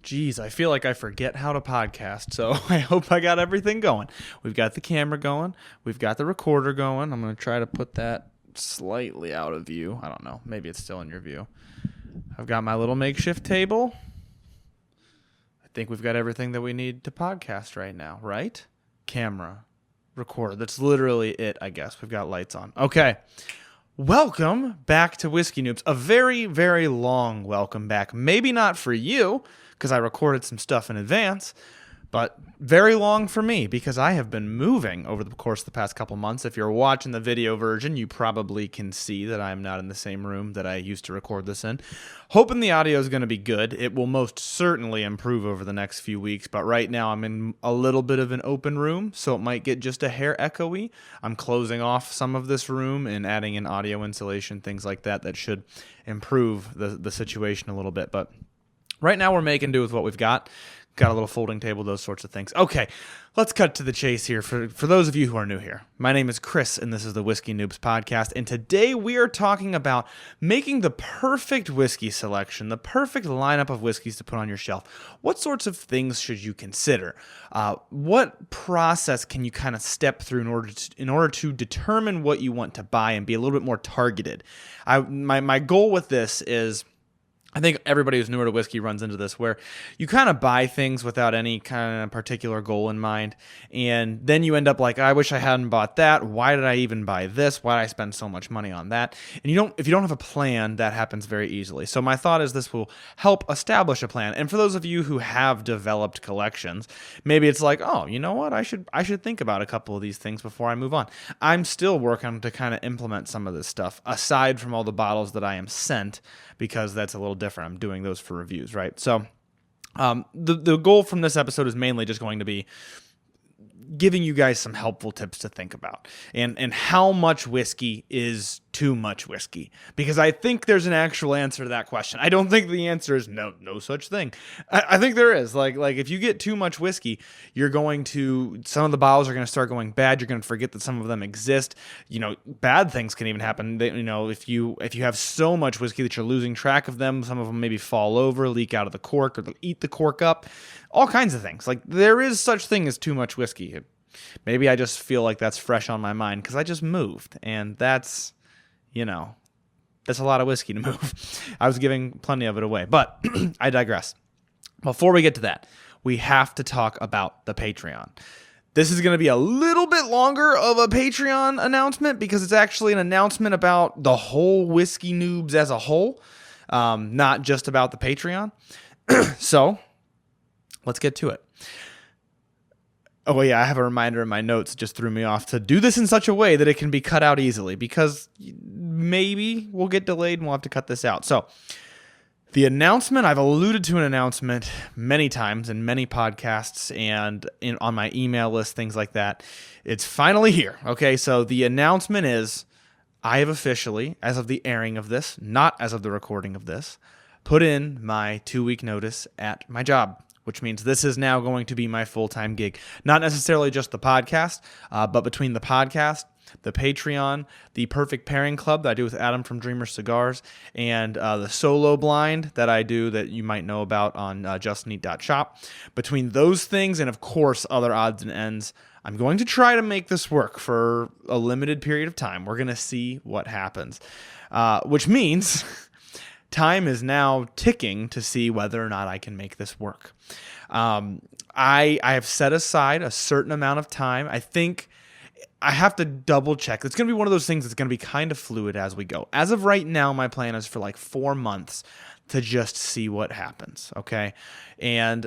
Geez, I feel like I forget how to podcast, so I hope I got everything going. We've got the camera going. We've got the recorder going. I'm going to try to put that slightly out of view. I don't know. Maybe it's still in your view. I've got my little makeshift table. I think we've got everything that we need to podcast right now, right? Camera, recorder. That's literally it, I guess. We've got lights on. Okay. Welcome back to Whiskey Noobs. A very, very long welcome back. Maybe not for you, because I recorded some stuff in advance, but very long for me because I have been moving over the course of the past couple months. If you're watching the video version, you probably can see that I'm not in the same room that I used to record this in. Hoping the audio is going to be good. It will most certainly improve over the next few weeks, but right now I'm in a little bit of an open room, so it might get just a hair echoey. I'm closing off some of this room and adding in audio insulation, things like that, that should improve the situation a little bit, but right now we're making do with what we've got. Got a little folding table, those sorts of things. Okay, let's cut to the chase here. For those of you who are new here, my name is Chris, and this is the Whiskey Noobs podcast. And today we are talking about making the perfect whiskey selection, the perfect lineup of whiskeys to put on your shelf. What sorts of things should you consider? What process can you kind of step through in order to determine what you want to buy and be a little bit more targeted? My goal with this is, I think everybody who's newer to whiskey runs into this, where you kind of buy things without any kind of particular goal in mind, and then you end up like, I wish I hadn't bought that. Why did I even buy this? Why did I spend so much money on that? And if you don't have a plan, that happens very easily. So my thought is this will help establish a plan. And for those of you who have developed collections, maybe it's like, oh, you know what? I should think about a couple of these things before I move on. I'm still working to kind of implement some of this stuff, aside from all the bottles that I am sent, because that's a little different. I'm doing those for reviews, right? So the goal from this episode is mainly just going to be giving you guys some helpful tips to think about, and how much whiskey is too much whiskey, because I think there's an actual answer to that question. I don't think the answer is no such thing. I think there is. Like if you get too much whiskey, some of the bottles are going to start going bad. You're going to forget that some of them exist. Bad things can even happen. If you have so much whiskey that you're losing track of them, some of them maybe fall over, leak out of the cork, or they'll eat the cork up. All kinds of things. Like, there is such thing as too much whiskey. Maybe I just feel like that's fresh on my mind because I just moved, and that's a lot of whiskey to move. I was giving plenty of it away, but I digress. Before we get to that, we have to talk about the Patreon. This is going to be a little bit longer of a Patreon announcement because it's actually an announcement about the whole Whiskey Noobs as a whole, not just about the Patreon. So let's get to it. Oh, yeah, I have a reminder in my notes. It just threw me off to do this in such a way that it can be cut out easily, because maybe we'll get delayed and we'll have to cut this out. So the announcement, I've alluded to an announcement many times in many podcasts and on my email list, things like that. It's finally here. Okay, so the announcement is, I have officially, as of the airing of this, not as of the recording of this, put in my 2-week notice at my job, which means this is now going to be my full-time gig. Not necessarily just the podcast, but between the podcast, the Patreon, the Perfect Pairing Club that I do with Adam from Dreamer Cigars, and the solo blind that I do that you might know about on justneat.shop. Between those things and, of course, other odds and ends, I'm going to try to make this work for a limited period of time. We're going to see what happens, which means time is now ticking to see whether or not I can make this work. I have set aside a certain amount of time. I think I have to double check. It's going to be one of those things that's going to be kind of fluid as we go. As of right now, my plan is for like 4 months to just see what happens, okay? And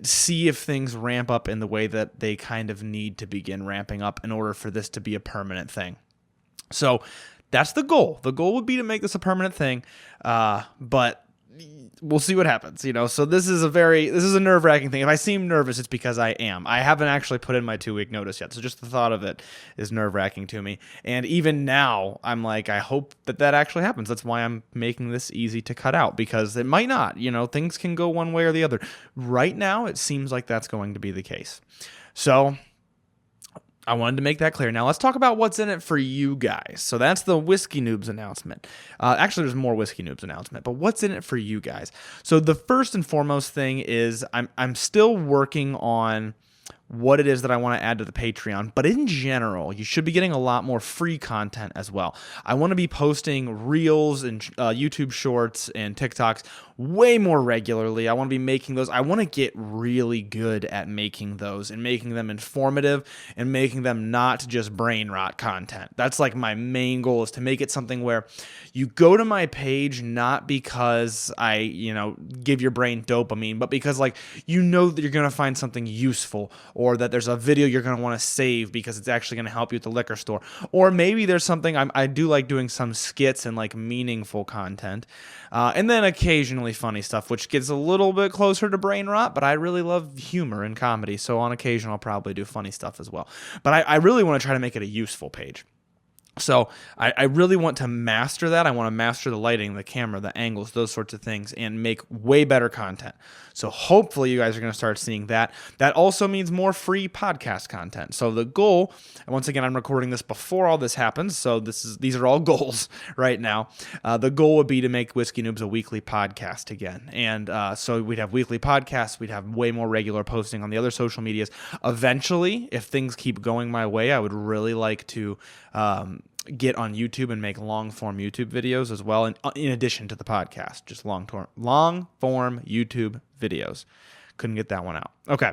see if things ramp up in the way that they kind of need to begin ramping up in order for this to be a permanent thing. So that's the goal. The goal would be to make this a permanent thing, but we'll see what happens, So this is a nerve-wracking thing. If I seem nervous, it's because I am. I haven't actually put in my 2-week notice yet, so just the thought of it is nerve-wracking to me. And even now, I'm like, I hope that actually happens. That's why I'm making this easy to cut out, because it might not. Things can go one way or the other. Right now, it seems like that's going to be the case. So I wanted to make that clear. Now let's talk about what's in it for you guys. So that's the Whiskey Noobs announcement. Actually, there's more Whiskey Noobs announcement, but what's in it for you guys? So the first and foremost thing is I'm still working on what it is that I want to add to the Patreon. But in general, you should be getting a lot more free content as well. I want to be posting Reels and YouTube Shorts and TikToks way more regularly. I want to be making those. I want to get really good at making those and making them informative and making them not just brain rot content. That's like my main goal, is to make it something where you go to my page not because I, give your brain dopamine, but because that you're going to find something useful, or that there's a video you're going to want to save because it's actually going to help you at the liquor store. Or maybe there's something I do like doing some skits and meaningful content. And then occasionally funny stuff, which gets a little bit closer to brain rot, but I really love humor and comedy. So on occasion, I'll probably do funny stuff as well. But I really want to try to make it a useful page. So I really want to master that. I want to master the lighting, the camera, the angles, those sorts of things, and make way better content. So hopefully you guys are going to start seeing that. That also means more free podcast content. So the goal, and once again, I'm recording this before all this happens, so these are all goals right now. The goal would be to make Whiskey Noobs a weekly podcast again. And so we'd have weekly podcasts. We'd have way more regular posting on the other social medias. Eventually, if things keep going my way, I would really like to get on YouTube and make long-form YouTube videos as well, in addition to the podcast, just long-form YouTube videos. Couldn't get that one out. Okay,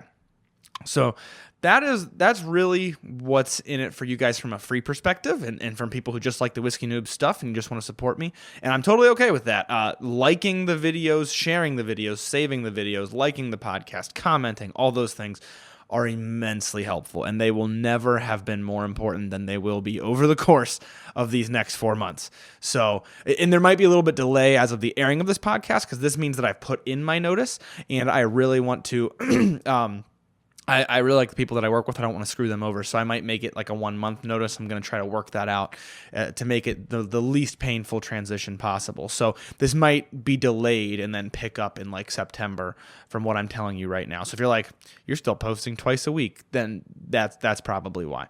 so that's really what's in it for you guys from a free perspective, and from people who just like the Whiskey Noob stuff and just want to support me, and I'm totally okay with that. Liking the videos, sharing the videos, saving the videos, liking the podcast, commenting, all those things are immensely helpful, and they will never have been more important than they will be over the course of these next 4 months. So, and there might be a little bit delay as of the airing of this podcast, because this means that I've put in my notice, and I really want to I really like the people that I work with. I don't want to screw them over, so I might make it like a 1 month notice. I'm going to try to work that out to make it the least painful transition possible. So this might be delayed and then pick up in September from what I'm telling you right now. So if you're still posting twice a week, then that's probably why.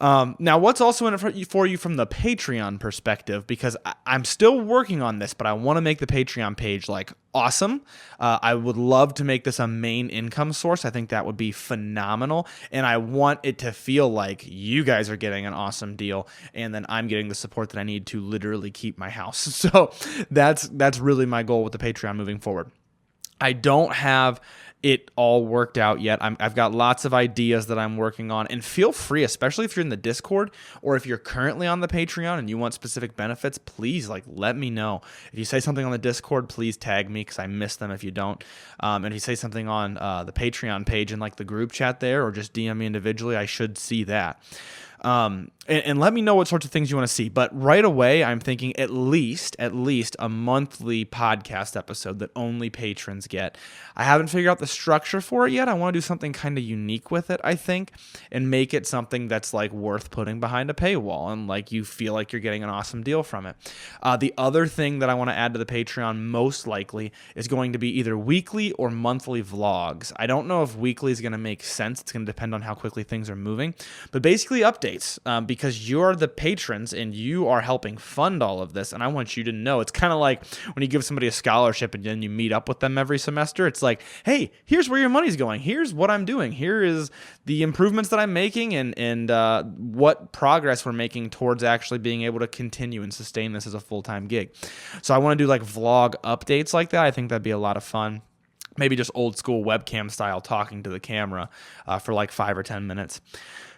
Now, what's also in it for you from the Patreon perspective, because I'm still working on this, but I want to make the Patreon page awesome. I would love to make this a main income source. I think that would be phenomenal, and I want it to feel like you guys are getting an awesome deal, and then I'm getting the support that I need to literally keep my house. So that's really my goal with the Patreon moving forward. I don't have it all worked out yet. I've got lots of ideas that I'm working on, and feel free, especially if you're in the Discord or if you're currently on the Patreon and you want specific benefits, please let me know. If you say something on the Discord, please tag me, because I miss them if you don't. And if you say something on the Patreon page in the group chat there, or just DM me individually, I should see that. And let me know what sorts of things you want to see. But right away, I'm thinking at least a monthly podcast episode that only patrons get. I haven't figured out the structure for it yet. I want to do something kind of unique with it, I think, and make it something that's worth putting behind a paywall, and you feel like you're getting an awesome deal from it. The other thing that I want to add to the Patreon most likely is going to be either weekly or monthly vlogs. I don't know if weekly is going to make sense. It's going to depend on how quickly things are moving, but basically updates. Because you're the patrons and you are helping fund all of this, and I want you to know. It's kind of like when you give somebody a scholarship and then you meet up with them every semester. It's hey, here's where your money's going. Here's what I'm doing. Here is the improvements that I'm making, and what progress we're making towards actually being able to continue and sustain this as a full-time gig. So I want to do vlog updates like that. I think that'd be a lot of fun. Maybe just old school webcam style, talking to the camera for 5 or 10 minutes.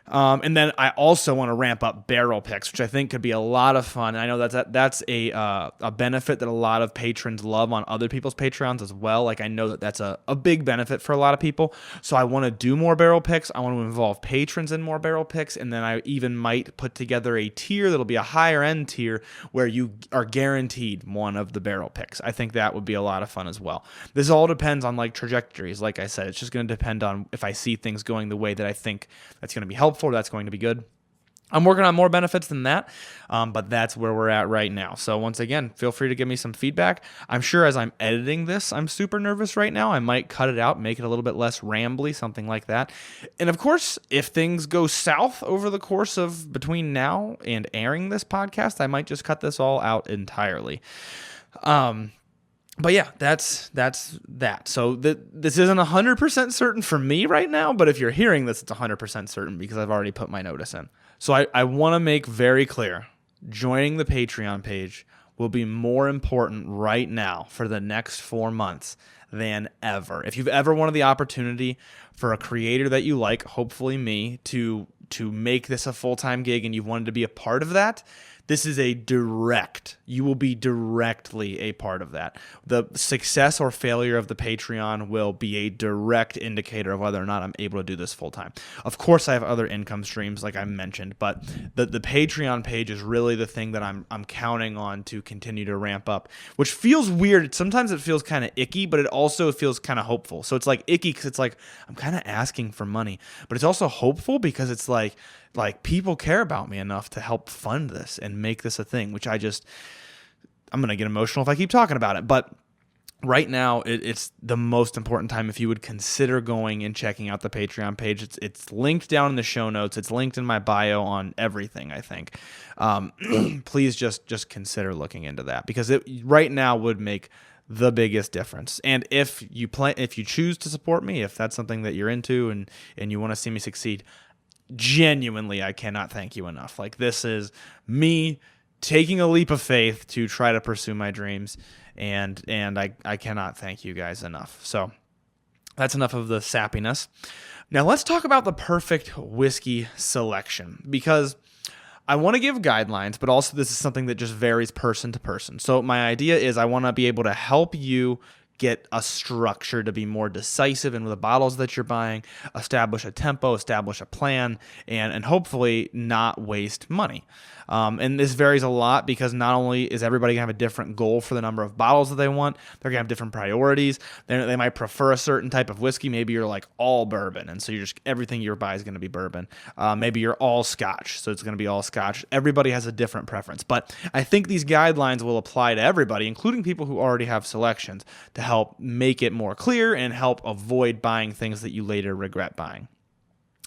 And then I also want to ramp up barrel picks, which I think could be a lot of fun. And I know that's a benefit that a lot of patrons love on other people's Patreons as well. I know that's a big benefit for a lot of people. So I want to do more barrel picks. I want to involve patrons in more barrel picks. And then I even might put together a tier that'll be a higher end tier where you are guaranteed one of the barrel picks. I think that would be a lot of fun as well. This all depends on trajectories. Like I said, it's just going to depend on if I see things going the way that I think that's going to be helpful, that's going to be good. I'm working on more benefits than that, but that's where we're at right now. So once again, feel free to give me some feedback. I'm sure as I'm editing this, I'm super nervous right now. I might cut it out, make it a little bit less rambly, something like that. And of course, if things go south over the course of between now and airing this podcast, I might just cut this all out entirely. But yeah, that's that. So this isn't 100% certain for me right now, but if you're hearing this, it's 100% certain because I've already put my notice in. So I want to make very clear, joining the Patreon page will be more important right now for the next 4 months than ever. If you've ever wanted the opportunity for a creator that you like, hopefully me, to make this a full-time gig and you've wanted to be a part of that, this is you will be directly a part of that. The success or failure of the Patreon will be a direct indicator of whether or not I'm able to do this full time. Of course, I have other income streams like I mentioned, but the Patreon page is really the thing that I'm counting on to continue to ramp up, which feels weird. Sometimes it feels kind of icky, but it also feels kind of hopeful. So it's like icky because it's like I'm kind of asking for money, but it's also hopeful because it's like people care about me enough to help fund this and make this a thing, which I'm going to get emotional if I keep talking about it. But right now, it's the most important time if you would consider going and checking out the Patreon page. It's linked down in the show notes. It's linked in my bio on everything, I think. Please just consider looking into that because it right now would make the biggest difference. And if you choose to support me, if that's something that you're into and you want to see me succeed, genuinely, I cannot thank you enough. Like, this is me taking a leap of faith to try to pursue my dreams, and I cannot thank you guys enough. So that's enough of the sappiness. Now let's talk about the perfect whiskey selection, because I want to give guidelines, but also this is something that just varies person to person. So my idea is I want to be able to help you get a structure to be more decisive in the bottles that you're buying, establish a tempo, establish a plan, and hopefully not waste money. And this varies a lot because not only is everybody going to have a different goal for the number of bottles that they want, they're going to have different priorities. They might prefer a certain type of whiskey. Maybe you're like all bourbon, and so everything you buy is going to be bourbon. Maybe you're all Scotch, so it's going to be all Scotch. Everybody has a different preference. But I think these guidelines will apply to everybody, including people who already have selections, to help make it more clear and help avoid buying things that you later regret buying.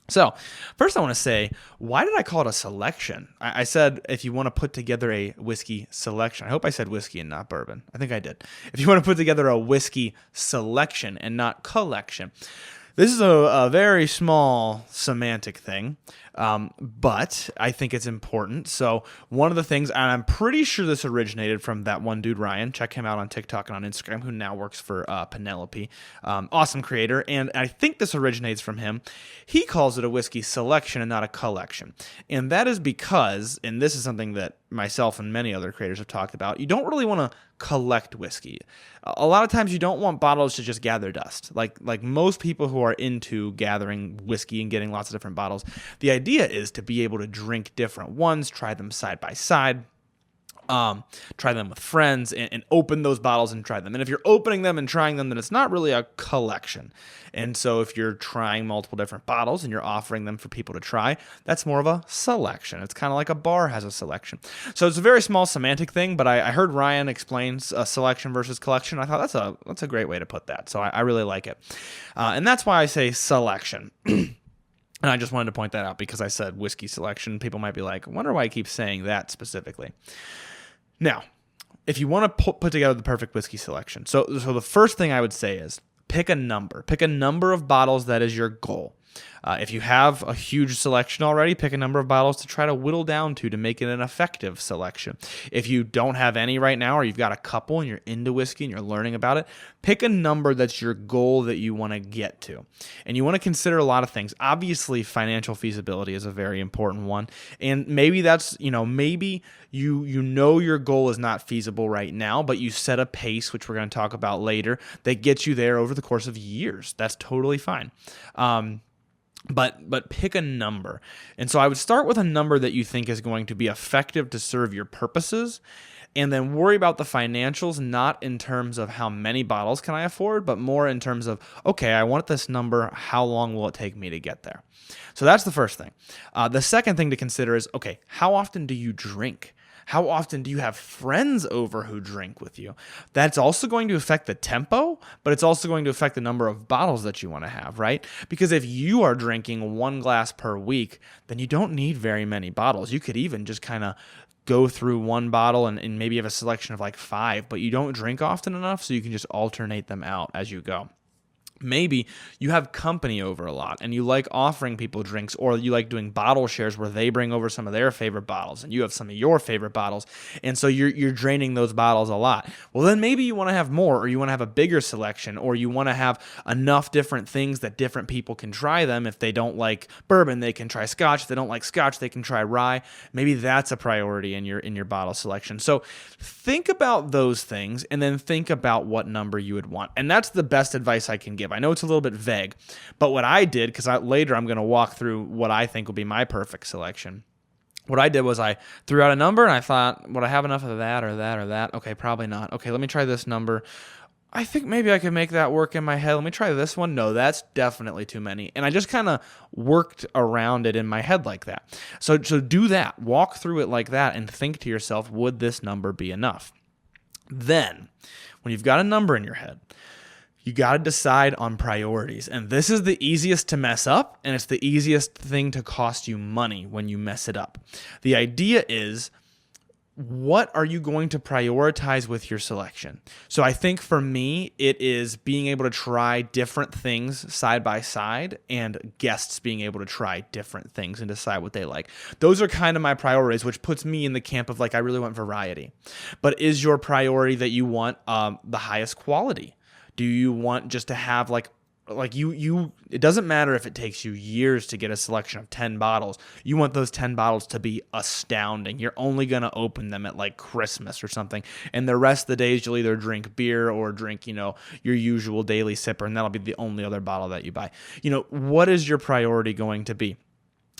So first I want to say, why did I call it a selection? I said if you want to put together a whiskey selection. I hope I said whiskey and not bourbon. I think I did. If you want to put together a whiskey selection and not collection. This is a very small semantic thing, but I think it's important. So one of the things, and I'm pretty sure this originated from that one dude, Ryan. Check him out on TikTok and on Instagram, who now works for Penelope. Awesome creator, and I think this originates from him. He calls it a whiskey selection and not a collection. And that is because, and this is something that myself and many other creators have talked about, you don't really want to collect whiskey. A lot of times you don't want bottles to just gather dust. Like most people who are into gathering whiskey and getting lots of different bottles, the idea is to be able to drink different ones, try them side by side, try them with friends, and open those bottles and try them. And if you're opening them and trying them, then it's not really a collection. And so if you're trying multiple different bottles and you're offering them for people to try, that's more of a selection. It's kind of like a bar has a selection. So it's a very small semantic thing, but I heard Ryan explain a selection versus collection. I thought that's a great way to put that. So I really like it. And that's why I say selection. And I just wanted to point that out because I said whiskey selection. People might be like, I wonder why I keep saying that specifically. Now, if you want to put together the perfect whiskey selection, so the first thing I would say is pick a number. Pick a number of bottles that is your goal. If you have a huge selection already, pick a number of bottles to try to whittle down to make it an effective selection. If you don't have any right now, or you've got a couple and you're into whiskey and you're learning about it, pick a number that's your goal that you want to get to. And you want to consider a lot of things. Obviously, financial feasibility is a very important one. And maybe that's, maybe you know your goal is not feasible right now, but you set a pace, which we're going to talk about later, that gets you there over the course of years. That's totally fine. But pick a number. And so I would start with a number that you think is going to be effective to serve your purposes, and then worry about the financials, not in terms of how many bottles can I afford, but more in terms of, okay, I want this number, how long will it take me to get there? So that's the first thing. The second thing to consider is, okay, how often do you drink? How often do you have friends over who drink with you? That's also going to affect the tempo, but it's also going to affect the number of bottles that you want to have, right? Because if you are drinking 1 glass per week, then you don't need very many bottles. You could even just kind of go through 1 bottle and maybe have a selection of like 5, but you don't drink often enough, so you can just alternate them out as you go. Maybe you have company over a lot and you like offering people drinks, or you like doing bottle shares where they bring over some of their favorite bottles and you have some of your favorite bottles. And so you're draining those bottles a lot. Well, then maybe you want to have more, or you want to have a bigger selection, or you want to have enough different things that different people can try them. If they don't like bourbon, they can try scotch. If they don't like scotch, they can try rye. Maybe that's a priority in your bottle selection. So think about those things and then think about what number you would want. And that's the best advice I can give. I know it's a little bit vague, but what I did, because later I'm going to walk through what I think will be my perfect selection. What I did was I threw out a number and I thought, would I have enough of that or that or that? Okay, probably not. Okay, let me try this number. I think maybe I could make that work in my head. Let me try this one. No, that's definitely too many. And I just kind of worked around it in my head like that. So do that. Walk through it like that and think to yourself, would this number be enough? Then, when you've got a number in your head, you got to decide on priorities. And this is the easiest to mess up, and it's the easiest thing to cost you money when you mess it up. The idea is, what are you going to prioritize with your selection? So I think for me, it is being able to try different things side by side, and guests being able to try different things and decide what they like. Those are kind of my priorities, which puts me in the camp of like, I really want variety. But is your priority that you want the highest quality? Do you want just to have like you it doesn't matter if it takes you years to get a selection of 10 bottles. You want those 10 bottles to be astounding. You're only going to open them at like Christmas or something. And the rest of the days you'll either drink beer or drink, your usual daily sipper, and that'll be the only other bottle that you buy. What is your priority going to be?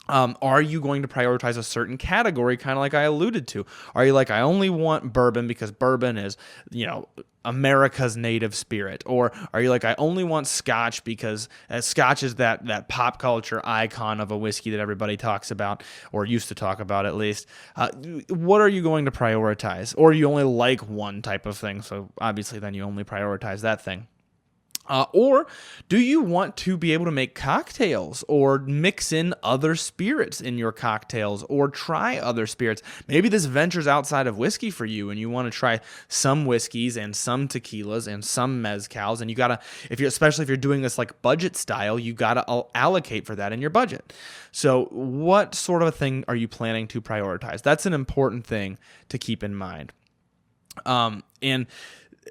Are you going to prioritize a certain category, kind of like I alluded to? Are you like, I only want bourbon because bourbon is, America's native spirit? Or are you like, I only want scotch because scotch is that pop culture icon of a whiskey that everybody talks about, or used to talk about at least? What are you going to prioritize? Or you only like one type of thing, so obviously then you only prioritize that thing. Or do you want to be able to make cocktails or mix in other spirits in your cocktails or try other spirits? Maybe this ventures outside of whiskey for you and you want to try some whiskeys and some tequilas and some mezcals, and you gotta, especially if you're doing this like budget style, you gotta allocate for that in your budget. So what sort of a thing are you planning to prioritize? That's an important thing to keep in mind. And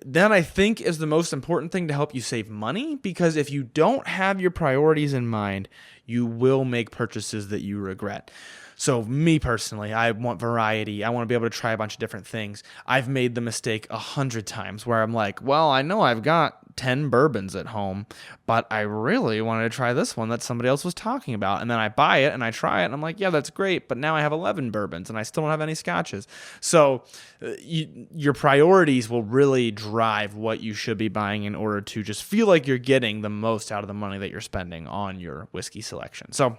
that, I think, is the most important thing to help you save money, because if you don't have your priorities in mind, you will make purchases that you regret. So me personally, I want variety. I want to be able to try a bunch of different things. I've made the mistake 100 times where I'm like, well, I know I've got 10 bourbons at home, but I really wanted to try this one that somebody else was talking about. And then I buy it and I try it and I'm like, yeah, that's great. But now I have 11 bourbons and I still don't have any scotches. So your priorities will really drive what you should be buying in order to just feel like you're getting the most out of the money that you're spending on your whiskey selection. So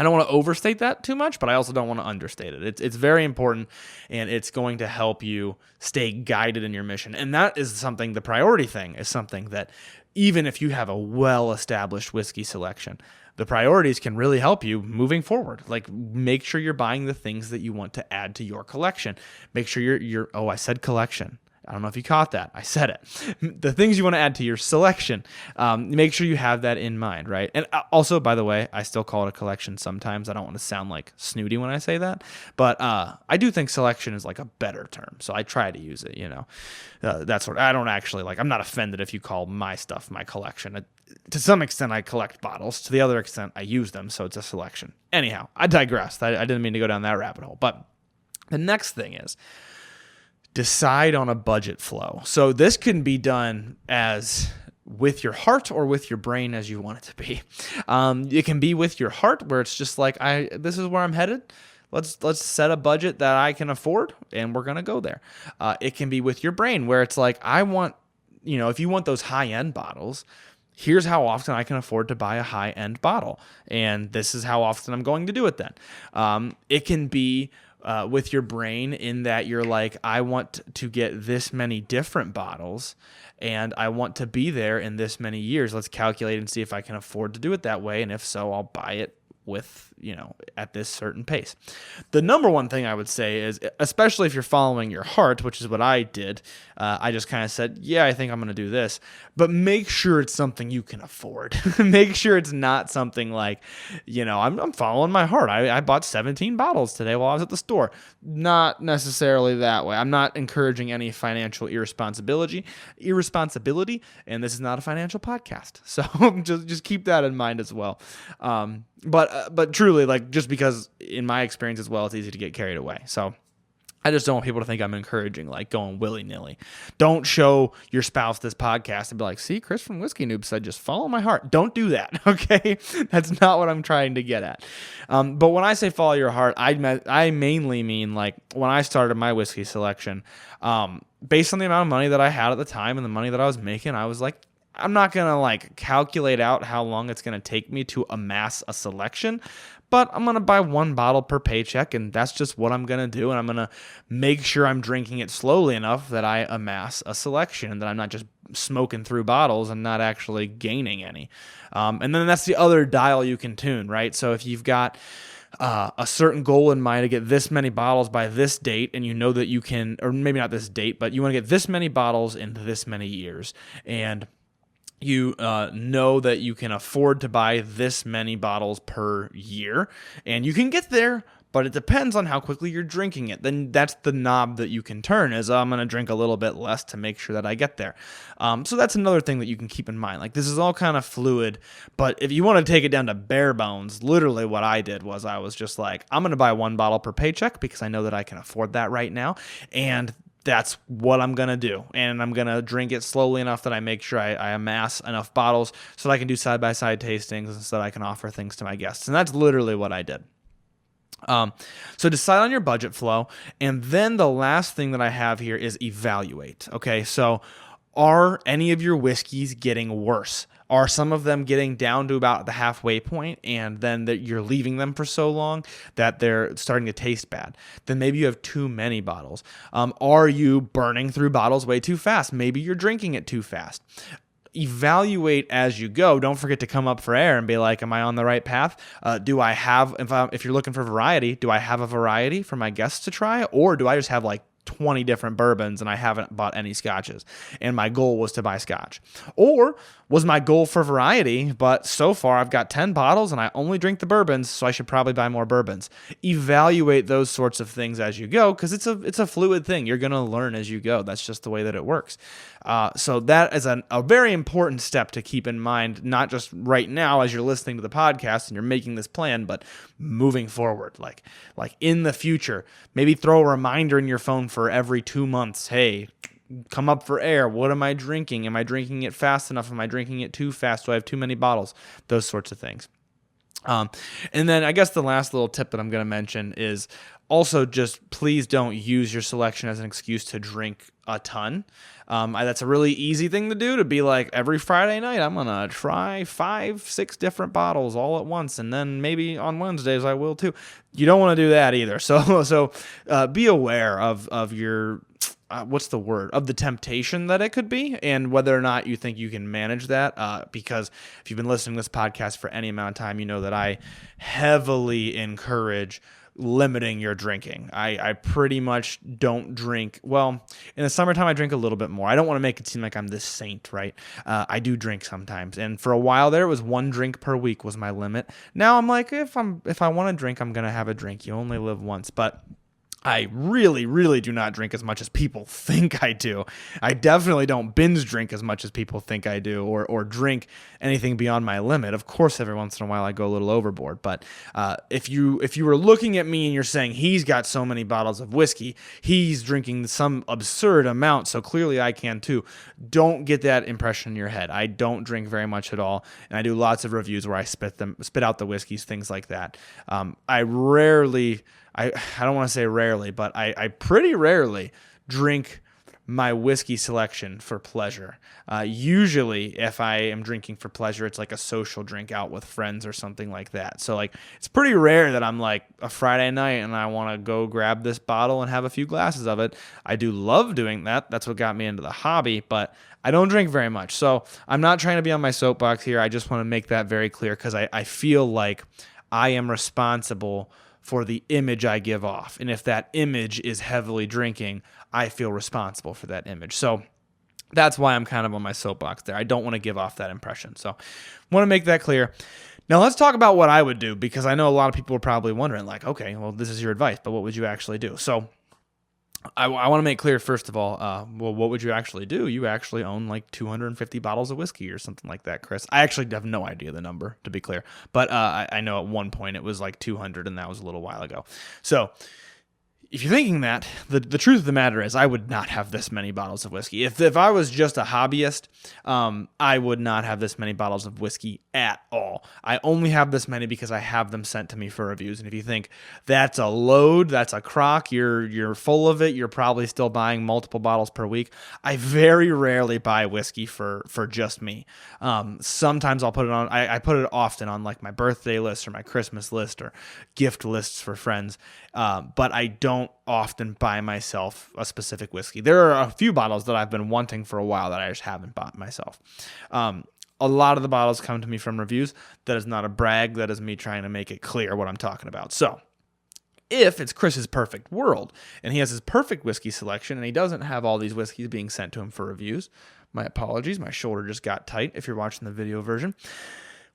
I don't want to overstate that too much, but I also don't want to understate it. It's very important, and it's going to help you stay guided in your mission. And that is something, the priority thing is something that even if you have a well-established whiskey selection, the priorities can really help you moving forward. Like, make sure you're buying the things that you want to add to your collection. Make sure I said collection. I don't know if you caught that. I said it. The things you want to add to your selection, make sure you have that in mind, right? And also, by the way, I still call it a collection sometimes. I don't want to sound like snooty when I say that, but I do think selection is like a better term, so I try to use it, That's what I don't actually like. I'm not offended if you call my stuff my collection. To some extent, I collect bottles. To the other extent, I use them, so it's a selection. Anyhow, I digressed. I didn't mean to go down that rabbit hole, but the next thing is, decide on a budget flow. So this can be done as with your heart or with your brain as you want it to be. It can be with your heart where it's just like, this is where I'm headed. Let's set a budget that I can afford and we're going to go there. It can be with your brain where it's like, I want, if you want those high-end bottles, here's how often I can afford to buy a high-end bottle. And this is how often I'm going to do it then. It can be with your brain in that you're like, I want to get this many different bottles and I want to be there in this many years. Let's calculate and see if I can afford to do it that way. And if so, I'll buy it with, at this certain pace. The number one thing I would say is, especially if you're following your heart, which is what I did, I just kind of said, yeah, I think I'm going to do this, but make sure it's something you can afford. Make sure it's not something like, I'm following my heart. I bought 17 bottles today while I was at the store. Not necessarily that way. I'm not encouraging any financial irresponsibility, and this is not a financial podcast. So just keep that in mind as well. But truly, like, just because in my experience as well, it's easy to get carried away. So I just don't want people to think I'm encouraging, like, going willy-nilly. Don't show your spouse this podcast and be like, see, Chris from Whiskey Noobs said, just follow my heart. Don't do that, okay? That's not what I'm trying to get at. But when I say follow your heart, I mainly mean, like, when I started my whiskey selection, based on the amount of money that I had at the time and the money that I was making, I was like, I'm not going to like calculate out how long it's going to take me to amass a selection, but I'm going to buy one bottle per paycheck, and that's just what I'm going to do, and I'm going to make sure I'm drinking it slowly enough that I amass a selection and that I'm not just smoking through bottles and not actually gaining any. And then that's the other dial you can tune, right? So if you've got a certain goal in mind to get this many bottles by this date, and you know that you can, or maybe not this date, but you want to get this many bottles in this many years, and you know that you can afford to buy this many bottles per year, and you can get there, but it depends on how quickly you're drinking it. Then that's the knob that you can turn, is I'm going to drink a little bit less to make sure that I get there. So that's another thing that you can keep in mind. Like, this is all kind of fluid, but if you want to take it down to bare bones, literally what I did was I was just like, I'm going to buy one bottle per paycheck because I know that I can afford that right now, and that's what I'm going to do. And I'm going to drink it slowly enough that I make sure I amass enough bottles so that I can do side-by-side tastings and so that I can offer things to my guests. And that's literally what I did. So decide on your budget flow. And then the last thing that I have here is evaluate. Okay, so are any of your whiskeys getting worse? Are some of them getting down to about the halfway point, and then that you're leaving them for so long that they're starting to taste bad? Then maybe you have too many bottles. Are you burning through bottles way too fast? Maybe you're drinking it too fast. Evaluate as you go. Don't forget to come up for air and be like, am I on the right path? Do I have, if you're looking for variety, do I have a variety for my guests to try? Or do I just have like 20 different bourbons and I haven't bought any scotches, and my goal was to buy scotch? Or was my goal for variety, but so far I've got 10 bottles and I only drink the bourbons, so I should probably buy more bourbons? Evaluate those sorts of things as you go, because it's a fluid thing. You're going to learn as you go. That's just the way that it works. So that is a very important step to keep in mind, not just right now as you're listening to the podcast and you're making this plan, but moving forward, like in the future. Maybe throw a reminder in your phone for every 2 months. Hey, come up for air. What am I drinking? Am I drinking it fast enough? Am I drinking it too fast? Do I have too many bottles? Those sorts of things. And then I guess the last little tip that I'm going to mention is also just please don't use your selection as an excuse to drink a ton. That's a really easy thing to do, to be like, every Friday night I'm going to try 5-6 different bottles all at once, and then maybe on Wednesdays I will too. You don't want to do that either. So be aware of your of the temptation that it could be, and whether or not you think you can manage that. Because if you've been listening to this podcast for any amount of time, you know that I heavily encourage limiting your drinking. I pretty much don't drink. Well, in the summertime, I drink a little bit more. I don't want to make it seem like I'm this saint, right? I do drink sometimes. And for a while there, it was 1 drink per week was my limit. Now I'm like, if I want to drink, I'm going to have a drink. You only live once. But I really, really do not drink as much as people think I do. I definitely don't binge drink as much as people think I do, or drink anything beyond my limit. Of course, every once in a while I go a little overboard. But if you were looking at me and you're saying he's got so many bottles of whiskey, he's drinking some absurd amount, so clearly I can too. Don't get that impression in your head. I don't drink very much at all, and I do lots of reviews where I spit out the whiskeys, things like that. I rarely. I don't want to say rarely, but I pretty rarely drink my whiskey selection for pleasure. Usually, if I am drinking for pleasure, it's like a social drink out with friends or something like that. So, like, it's pretty rare that I'm like a Friday night and I want to go grab this bottle and have a few glasses of it. I do love doing that. That's what got me into the hobby, but I don't drink very much. So, I'm not trying to be on my soapbox here. I just want to make that very clear because I feel like I am responsible for the image I give off. And if that image is heavily drinking, I feel responsible for that image. So that's why I'm kind of on my soapbox there. I don't want to give off that impression. So want to make that clear. Now let's talk about what I would do, because I know a lot of people are probably wondering, like, okay, well, this is your advice, but what would you actually do? So I want to make clear, first of all, well, what would you actually do? You actually own like 250 bottles of whiskey or something like that, Chris. I actually have no idea the number, to be clear. But I know at one point it was like 200, and that was a little while ago. So if you're thinking that, the truth of the matter is I would not have this many bottles of whiskey. If I was just a hobbyist, I would not have this many bottles of whiskey at all. I only have this many because I have them sent to me for reviews. And if you think that's a load, that's a crock, you're full of it, you're probably still buying multiple bottles per week. I very rarely buy whiskey for just me. Sometimes I'll put it on, I put it often on like my birthday list or my Christmas list or gift lists for friends. But I don't often buy myself a specific whiskey. There are a few bottles that I've been wanting for a while that I just haven't bought myself. A lot of the bottles come to me from reviews. That is not a brag. That is me trying to make it clear what I'm talking about. So if it's Chris's perfect world and he has his perfect whiskey selection and he doesn't have all these whiskeys being sent to him for reviews, my apologies. My shoulder just got tight if you're watching the video version.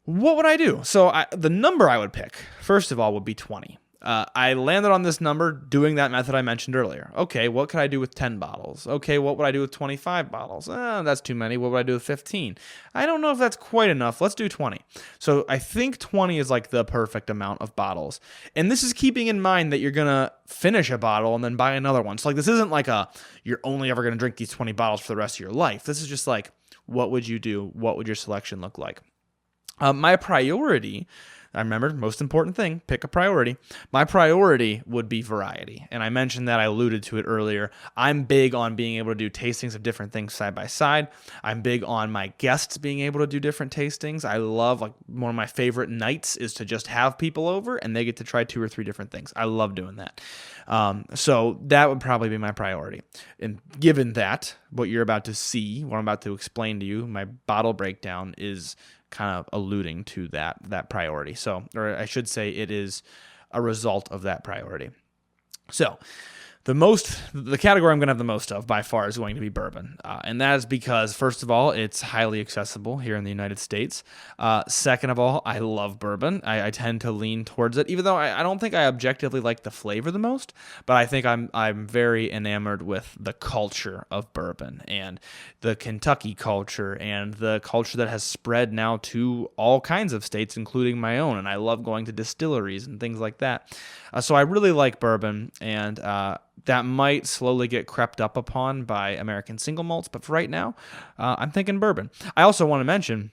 What would I do? So the number I would pick, first of all, would be 20. I landed on this number doing that method I mentioned earlier. Okay, what could I do with 10 bottles? Okay, what would I do with 25 bottles? That's too many. What would I do with 15? I don't know if that's quite enough. Let's do 20. So I think 20 is like the perfect amount of bottles. And this is keeping in mind that you're going to finish a bottle and then buy another one. So like this isn't like you're only ever going to drink these 20 bottles for the rest of your life. This is just like, what would you do? What would your selection look like? My priority, I remember, most important thing, pick a priority. My priority would be variety. And I mentioned that, I alluded to it earlier. I'm big on being able to do tastings of different things side by side. I'm big on my guests being able to do different tastings. I love, like, one of my favorite nights is to just have people over and they get to try 2 or 3 different things. I love doing that. So that would probably be my priority. And given that, what you're about to see, what I'm about to explain to you, my bottle breakdown is kind of alluding to that priority. So, or I should say it is a result of that priority. So the category I'm going to have the most of by far is going to be bourbon. And that is because, first of all, it's highly accessible here in the United States. Second of all, I love bourbon. I tend to lean towards it, even though I don't think I objectively like the flavor the most, but I think I'm very enamored with the culture of bourbon and the Kentucky culture and the culture that has spread now to all kinds of states, including my own. And I love going to distilleries and things like that. So I really like bourbon, and that might slowly get crept up upon by American single malts, but for right now, I'm thinking bourbon. I also want to mention,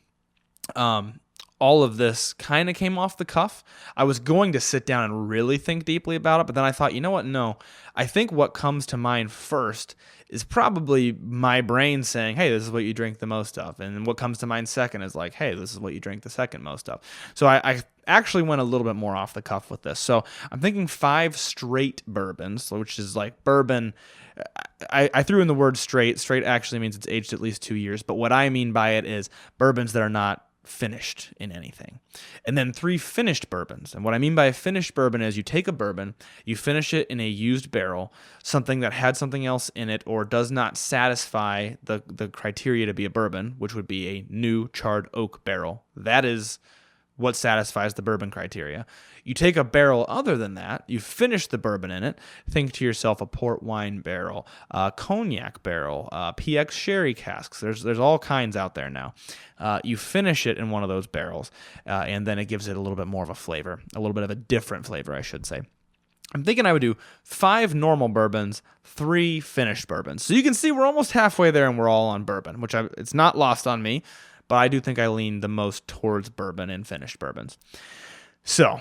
all of this kind of came off the cuff. I was going to sit down and really think deeply about it, but then I thought, you know what? No, I think what comes to mind first is probably my brain saying, hey, this is what you drink the most of. And what comes to mind second is like, hey, this is what you drink the second most of. So I actually went a little bit more off the cuff with this. So I'm thinking 5 straight bourbons, which is like bourbon. I threw in the word straight. Straight actually means it's aged at least 2 years. But what I mean by it is bourbons that are not finished in anything. And then 3 finished bourbons. And what I mean by a finished bourbon is you take a bourbon, you finish it in a used barrel, something that had something else in it or does not satisfy the criteria to be a bourbon, which would be a new charred oak barrel. That is what satisfies the bourbon criteria. You take a barrel other than that, you finish the bourbon in it, think to yourself a port wine barrel, a cognac barrel, PX sherry casks. There's all kinds out there now. You finish it in one of those barrels, and then it gives it a little bit more of a flavor, a little bit of a different flavor, I should say. I'm thinking I would do 5 normal bourbons, 3 finished bourbons. So you can see we're almost halfway there and we're all on bourbon, which it's not lost on me, but I do think I lean the most towards bourbon and finished bourbons. So,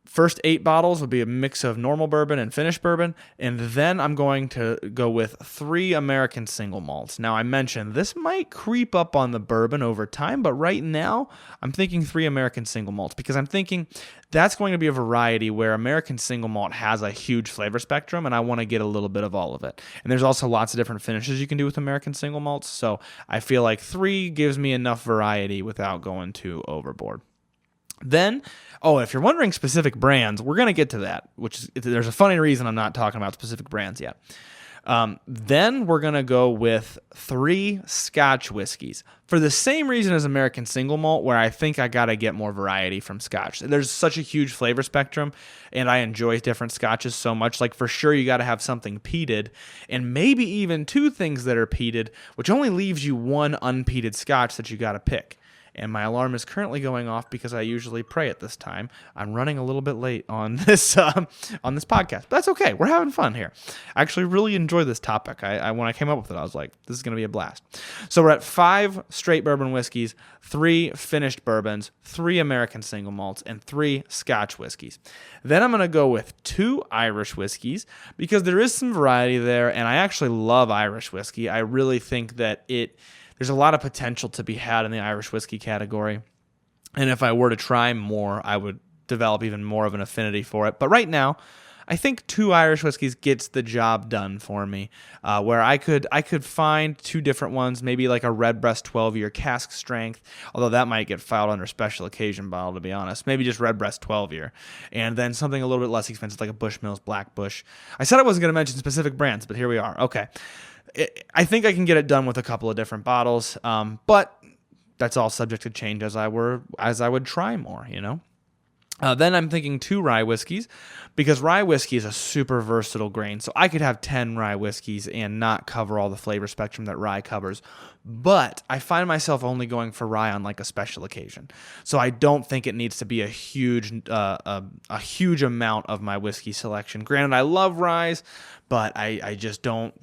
first 8 bottles will be a mix of normal bourbon and finished bourbon, and then I'm going to go with 3 American single malts. Now, I mentioned this might creep up on the bourbon over time, but right now I'm thinking 3 American single malts because I'm thinking that's going to be a variety where American single malt has a huge flavor spectrum, and I want to get a little bit of all of it. And there's also lots of different finishes you can do with American single malts, so I feel like 3 gives me enough variety without going too overboard. Then, if you're wondering specific brands, we're going to get to that, there's a funny reason I'm not talking about specific brands yet. Then we're going to go with 3 Scotch whiskeys for the same reason as American single malt, where I think I got to get more variety from Scotch. There's such a huge flavor spectrum, and I enjoy different Scotches so much. Like, for sure, you got to have something peated, and maybe even 2 things that are peated, which only leaves you 1 unpeated Scotch that you got to pick. And my alarm is currently going off because I usually pray at this time. I'm running a little bit late on this podcast, but that's okay. We're having fun here. I actually really enjoy this topic. When I came up with it, I was like, this is going to be a blast. So we're at 5 straight bourbon whiskeys, 3 finished bourbons, 3 American single malts, and 3 Scotch whiskeys. Then I'm going to go with 2 Irish whiskeys because there is some variety there, and I actually love Irish whiskey. I really think that there's a lot of potential to be had in the Irish whiskey category. And if I were to try more, I would develop even more of an affinity for it. But right now, I think 2 Irish whiskeys gets the job done for me, where I could find 2 different ones, maybe like a Redbreast 12-year cask strength, although that might get filed under special occasion bottle, to be honest. Maybe just Redbreast 12-year. And then something a little bit less expensive, like a Bushmills Black Bush. I said I wasn't going to mention specific brands, but here we are. Okay. I think I can get it done with a couple of different bottles, but that's all subject to change as I would try more, you know. Then I'm thinking 2 rye whiskeys because rye whiskey is a super versatile grain. So I could have 10 rye whiskeys and not cover all the flavor spectrum that rye covers. But I find myself only going for rye on like a special occasion. So I don't think it needs to be a huge amount of my whiskey selection. Granted, I love ryes, but I just don't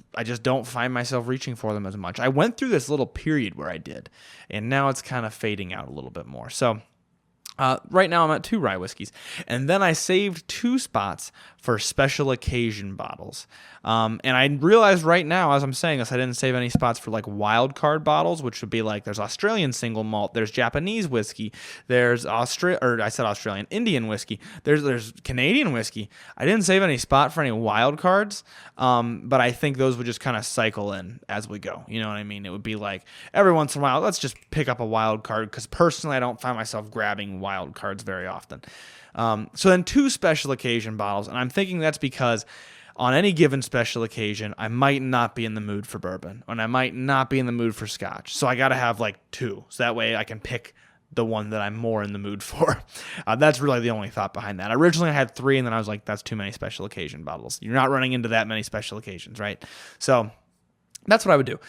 find myself reaching for them as much. I went through this little period where I did, and now it's kind of fading out a little bit more. So right now I'm at 2 rye whiskeys. And then I saved 2 spots for special occasion bottles. And I realized right now, as I'm saying this, I didn't save any spots for like wild card bottles, which would be like there's Australian single malt, there's Japanese whiskey, there's Indian whiskey, there's Canadian whiskey. I didn't save any spot for any wild cards, but I think those would just kind of cycle in as we go. You know what I mean? It would be like every once in a while, let's just pick up a wild card because personally I don't find myself grabbing wild cards very often. So then 2 special occasion bottles, and I'm thinking that's because on any given special occasion, I might not be in the mood for bourbon, and I might not be in the mood for Scotch. So I got to have like 2, so that way I can pick the one that I'm more in the mood for. That's really the only thought behind that. Originally I had 3, and then I was like, that's too many special occasion bottles. You're not running into that many special occasions, right? So that's what I would do.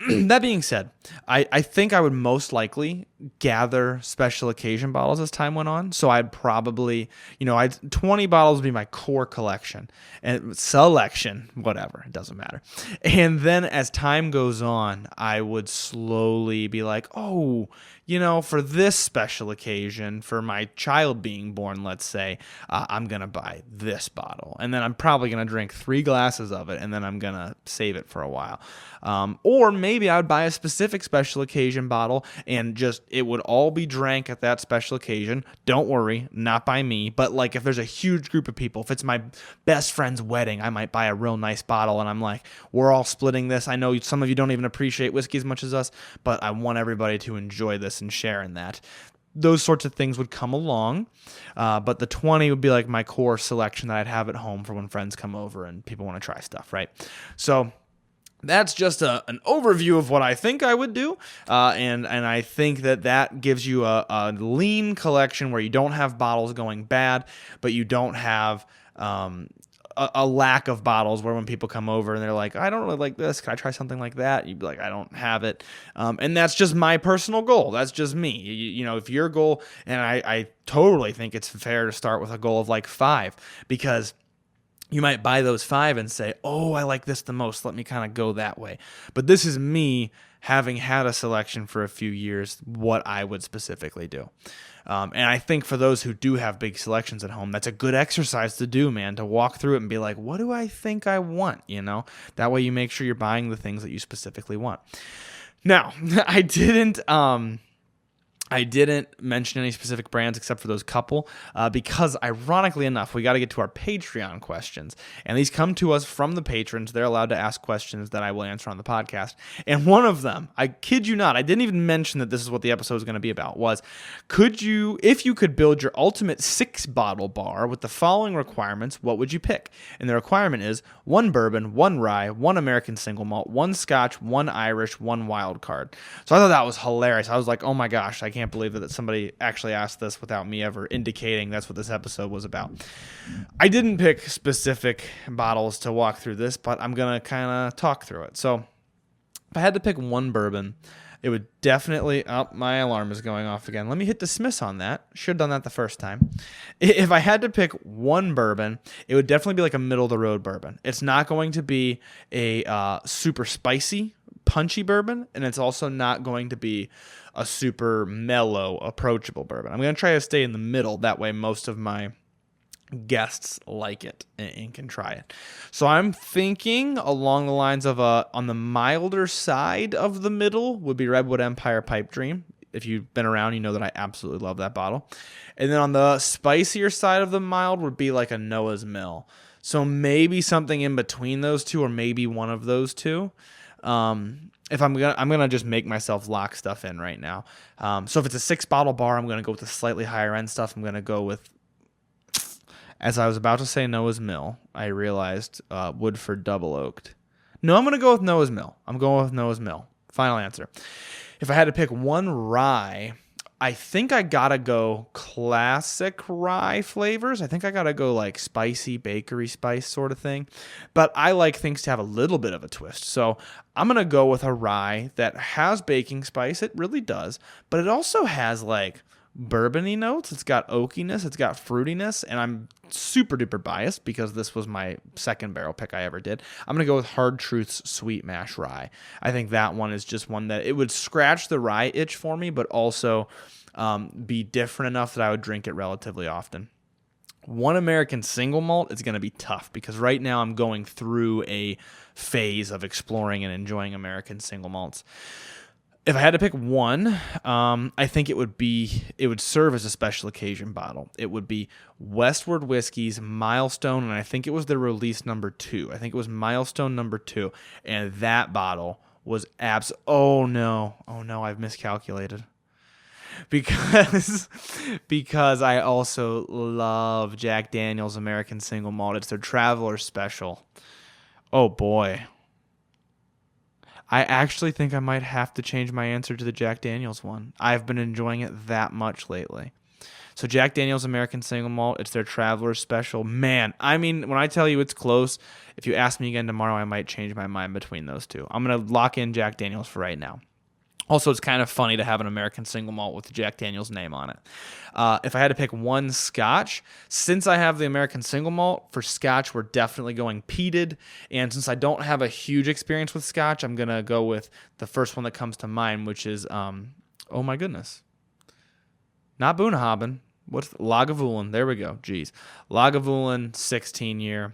That being said, I think I would most likely gather special occasion bottles as time went on. So I'd probably, 20 bottles would be my core collection and selection, whatever, it doesn't matter. And then as time goes on, I would slowly be like, for this special occasion, for my child being born, let's say, I'm going to buy this bottle. And then I'm probably going to drink 3 glasses of it, and then I'm going to save it for a while. Or maybe I would buy a specific special occasion bottle and it would all be drank at that special occasion. Don't worry, not by me. But like if there's a huge group of people, if it's my best friend's wedding, I might buy a real nice bottle and I'm like, we're all splitting this. I know some of you don't even appreciate whiskey as much as us, but I want everybody to enjoy this and share in that. Those sorts of things would come along, but the 20 would be like my core selection that I'd have at home for when friends come over and people want to try stuff, right? So that's just an overview of what I think I would do, and I think that gives you a lean collection where you don't have bottles going bad, but you don't have a lack of bottles where when people come over and they're like, I don't really like this, can I try something like that? You'd be like, I don't have it, and that's just my personal goal. That's just me. You know, if your goal, and I totally think it's fair to start with a goal of like 5, because you might buy those 5 and say, oh, I like this the most. Let me kind of go that way. But this is me having had a selection for a few years, what I would specifically do. And I think for those who do have big selections at home, that's a good exercise to do, man, to walk through it and be like, what do I think I want? You know, that way you make sure you're buying the things that you specifically want. Now, I didn't mention any specific brands except for those couple, because ironically enough, we got to get to our Patreon questions. And these come to us from the patrons. They're allowed to ask questions that I will answer on the podcast. And one of them, I kid you not, I didn't even mention that this is what the episode is going to be about, was if you could build your ultimate 6-bottle bar with the following requirements, what would you pick? And the requirement is 1 bourbon, 1 rye, 1 American single malt, 1 scotch, 1 Irish, 1 wild card. So I thought that was hilarious. I was like, oh my gosh, I can't believe that somebody actually asked this without me ever indicating that's what this episode was about. I didn't pick specific bottles to walk through this, but I'm going to kind of talk through it. So if I had to pick 1 bourbon, it would definitely... Oh, my alarm is going off again. Let me hit dismiss on that. Should have done that the first time. If I had to pick 1 bourbon, it would definitely be like a middle-of-the-road bourbon. It's not going to be a super spicy, punchy bourbon, and it's also not going to be a super mellow, approachable bourbon. I'm going to try to stay in the middle. That way most of my guests like it and can try it. So I'm thinking along the lines of on the milder side of the middle would be Redwood Empire Pipe Dream. If you've been around, you know that I absolutely love that bottle. And then on the spicier side of the mild would be like a Noah's Mill. So maybe something in between those two, or maybe one of those two. If I'm gonna just make myself lock stuff in right now. So if it's a 6-bottle bar, I'm gonna go with the slightly higher end stuff. I'm gonna go with, as I was about to say Noah's Mill, I realized Woodford Double Oaked. No, I'm gonna go with Noah's Mill. I'm going with Noah's Mill. Final answer. If I had to pick 1 rye, I think I gotta go classic rye flavors. I think I gotta go like spicy bakery spice sort of thing. But I like things to have a little bit of a twist. So I'm gonna go with a rye that has baking spice. It really does. But it also has like bourbony notes. It's got oakiness. It's got fruitiness. And I'm super duper biased because this was my second barrel pick I ever did. I'm going to go with Hard Truth's Sweet Mash Rye. I think that one is just one that it would scratch the rye itch for me, but also be different enough that I would drink it relatively often. 1 American single malt is going to be tough because right now I'm going through a phase of exploring and enjoying American single malts. If I had to pick one, I think it would serve as a special occasion bottle. It would be Westward Whiskey's Milestone, and I think it was the release number 2. I think it was Milestone number 2, and that bottle was oh no, I've miscalculated. Because I also love Jack Daniel's American Single Malt. It's their Traveler Special. Oh boy. I actually think I might have to change my answer to the Jack Daniel's one. I've been enjoying it that much lately. So Jack Daniel's American Single Malt, it's their Traveler Special. Man, I mean, when I tell you it's close, if you ask me again tomorrow, I might change my mind between those two. I'm going to lock in Jack Daniel's for right now. Also, it's kind of funny to have an American Single Malt with the Jack Daniel's name on it. If I had to pick one Scotch, since I have the American Single Malt, for Scotch, we're definitely going peated. And since I don't have a huge experience with Scotch, I'm going to go with the first one that comes to mind, which is, oh my goodness. Not Bunnahabhain. What's Lagavulin? There we go. Jeez. Lagavulin, 16-year.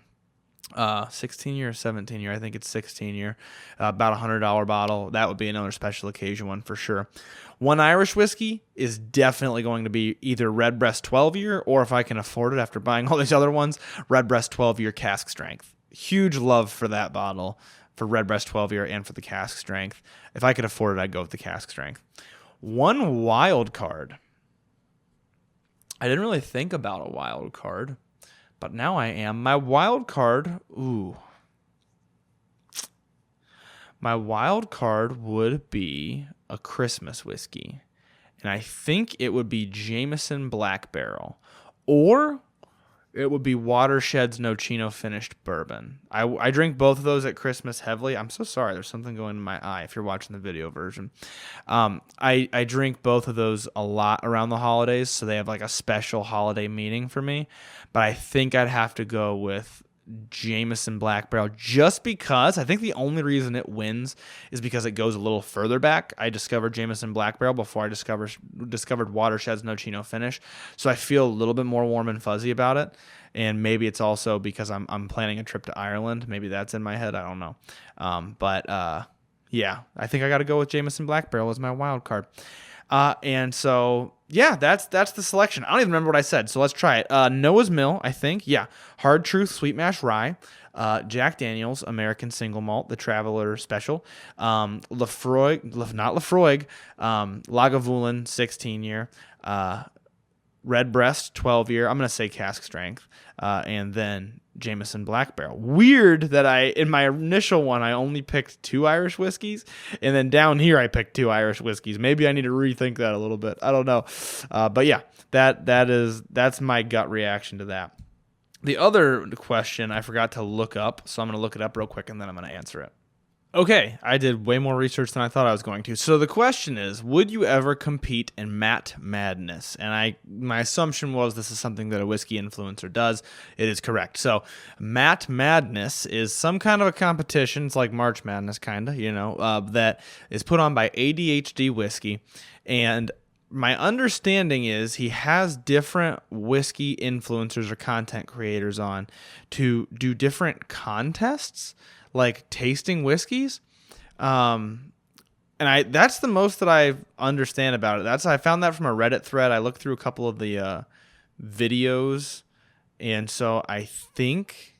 16 year or 17 year, I think it's 16 year, about $100 bottle. That would be another special occasion one for sure. One Irish whiskey is definitely going to be either Redbreast 12 year, or if I can afford it after buying all these other ones, Redbreast 12 year cask strength. Huge love for that bottle, for Redbreast 12 year and for the cask strength. If I could afford it, I'd go with the cask strength. One wild card. I didn't really think about a wild card, but now I am. My wild card, My wild card would be a Christmas whiskey. And I think it would be Jameson Black Barrel. Or it would be Watershed's Nocino finished bourbon. I drink both of those at Christmas heavily. I'm so sorry. There's something going in my eye if you're watching the video version. I drink both of those a lot around the holidays, so they have like a special holiday meaning for me. But I think I'd have to go with Jameson Black Barrel just because I think the only reason it wins is because it goes a little further back. I discovered Jameson Black Barrel before I discovered Watershed's Nocino finish, so I feel a little bit more warm and fuzzy about it. And maybe it's also because I'm planning a trip to Ireland. Maybe that's in my head. I don't know. Yeah, I think I got to go with Jameson Black Barrel as my wild card. And so, yeah, that's the selection. I don't even remember what I said, so let's try it. Noah's Mill, I think. Yeah. Hard Truth Sweet Mash Rye. Jack Daniel's American Single Malt, the Traveler Special. Lagavulin 16-year. Redbreast 12-year. I'm going to say cask strength. And then Jameson Black Barrel. Weird that in my initial one, I only picked 2 Irish whiskeys. And then down here, I picked 2 Irish whiskeys. Maybe I need to rethink that a little bit. I don't know. But yeah, that's my gut reaction to that. The other question I forgot to look up, so I'm going to look it up real quick and then I'm going to answer it. Okay, I did way more research than I thought I was going to. So the question is, would you ever compete in Matt Madness? And my assumption was this is something that a whiskey influencer does. It is correct. So Matt Madness is some kind of a competition. It's like March Madness, kind of, that is put on by ADHD Whiskey. And my understanding is he has different whiskey influencers or content creators on to do different contests, like tasting whiskeys. And that's the most that I understand about it. I found that from a Reddit thread. I looked through a couple of the videos, and so I think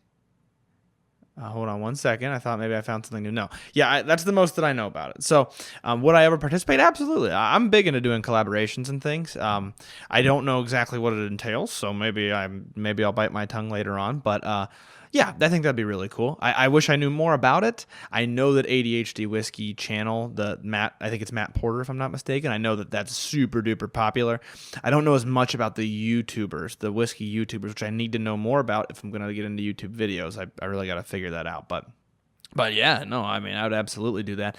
hold on one second. I thought maybe I found something new. No. Yeah, that's the most that I know about it. So would I ever participate? Absolutely. I'm big into doing collaborations and things. I don't know exactly what it entails, so maybe I'll bite my tongue later on. But yeah, I think that'd be really cool. I wish I knew more about it. I know that ADHD Whiskey channel, I think it's Matt Porter if I'm not mistaken. I know that that's super duper popular. I don't know as much about the YouTubers, the whiskey YouTubers, which I need to know more about if I'm going to get into YouTube videos. I really got to figure that out. But yeah, no, I mean, I would absolutely do that.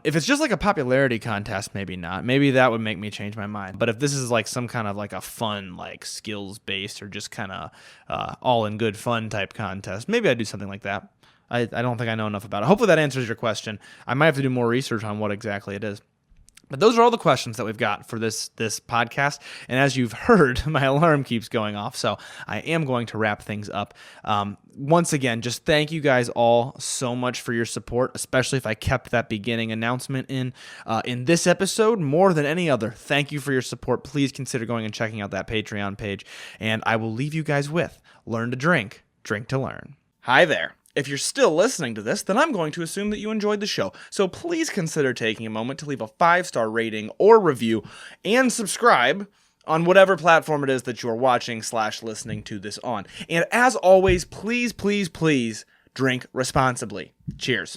If it's just like a popularity contest, maybe not. Maybe that would make me change my mind. But if this is like some kind of like a fun, like skills-based or just kind of all-in-good fun type contest, maybe I'd do something like that. I don't think I know enough about it. Hopefully that answers your question. I might have to do more research on what exactly it is. But those are all the questions that we've got for this podcast. And as you've heard, my alarm keeps going off. So I am going to wrap things up. Once again, just thank you guys all so much for your support, especially if I kept that beginning announcement in this episode more than any other. Thank you for your support. Please consider going and checking out that Patreon page. And I will leave you guys with learn to drink, drink to learn. Hi there. If you're still listening to this, then I'm going to assume that you enjoyed the show. So please consider taking a moment to leave a 5-star rating or review and subscribe on whatever platform it is that you're watching/listening to this on. And as always, please, please, please drink responsibly. Cheers.